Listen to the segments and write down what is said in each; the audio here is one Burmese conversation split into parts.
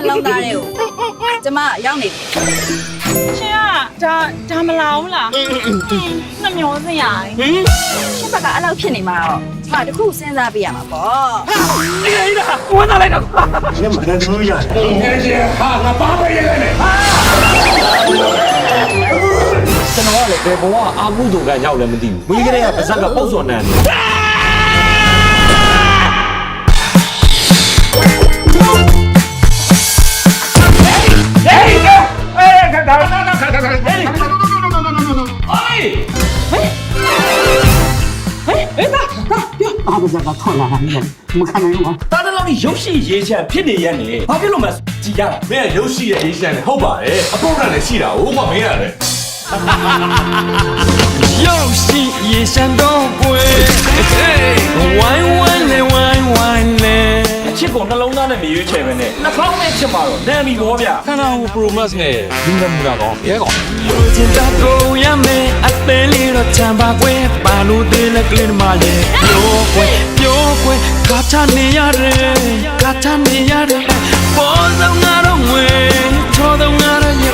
လောက်သားတွေကိုကျမရောက်နေပြီ ရှင်ကဒါမလာဘူးလားနှမျောစရာရှင်ဘက်ကအဲ့လောက်ဖြစ်နေမှာတော့ကျမတခုစဉ်းစားပေးရမှာပေါ့ အေးဒါဝင်လာလိုက်တော့ 你买的猪呀？天天哈，我八百元嘞。 ကျွန်တော်ကလည်းဘယ်ဘဝအာမှုတို့ကရောက်လည်းမသိဘူးမင်းကလေးကပါဇက်ကပုတ်စော်နန်းနေ阿不这个错了，你看没有吗？ တားတလောက်ကြီးရုပ်ရှိရေးချမ်းဖြစ်နေရက်နေဘာဖြစ်လို့မကြည်ရတာ မင်းကရုပ်ရှိရဲ့အေးရှမ်းနဲ့ဟုတ်ပါတယ်အပုတ်ကလည်းရှိတာဟုတ်ကမင်းရတယ် 又是夜山东归，弯弯嘞弯弯嘞。 အချစ်ကိုနှလုံးသားနဲ့မရွေးချယ်ပဲနဲ့နှာခေါင်းနဲ့ချစ်မှာတော့နမ်းပြီဘောဗျာ 看到我 promise 呢，你能不能讲？别讲。有钱大狗呀妹，阿贝里罗长把龟，把路对了格林马嘞，有龟，卡查尼亚人，卡查尼亚人，波动阿龙喂，错动阿龙耶，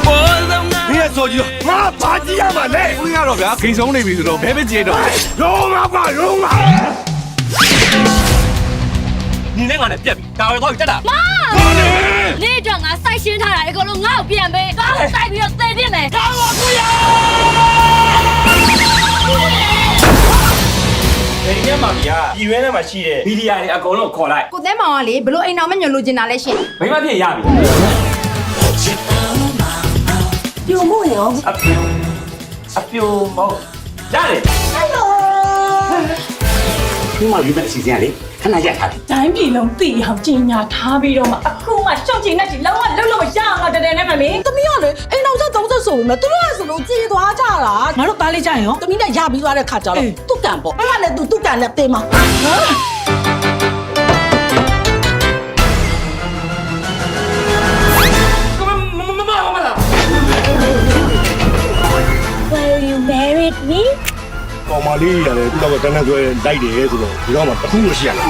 波动阿。 你也说句，我八几样嘛嘞？ 不要了，不要，轻松的比是咯，别别接着。有嘛挂有嘛？你那个呢变大耳朵真的 နေတော့ငါစိုက်ရှင်းထားတာအကုန်လုံးငါ့ကိုပြန်ပေးငါ့ကိုစိုက်ပြီးတော့သေပြစ်မယ်ကောင်းပါကူရ အိမ်ထဲမှာကြီးကပြည်ရွဲထဲမှာရှိတဲ့မီဒီယာတွေအကုန်လုံးခေါ်လိုက် ကိုသဲမောင်ကလေဘလို့အိမ်အောင်မညွှန်လို့ကျင်တာလဲရှင် မိမဖြစ်ရပြီ ပြိုမို့ရော အပြိုမဟုတ်ရတယ် 你妈有本事情嘞，看哪家他的？ တိုင်းပြည်လုံးသိအောင်ကြီးညာထားပြီးတော့မှအခုမှရှောက်ချင်တဲ့ကြီးလုံးဝလုံးလုံးမရအောင်တတယ်နဲ့မမေ သမီးကလေအိမ်အောင်ချက်30ဆိုပေမဲ့သူတို့ကဆိုလို့ကြေးသွားကြတာငါတို့သားလေးကြရင်ရောသမီးနဲ့ရပြီးသွားတဲ့ခါကျတော့သူ့ကံပေါ့အဲ့ဒါလည်းသူ့ကံနဲ့တင်မှာ Will you marry me ကောင်မလေးရတယ်သူတော့တန်းတန်းဆွဲလိုက်တယ်ဆိုတော့ဒီတော့မှတစ်ခုမရှိရလား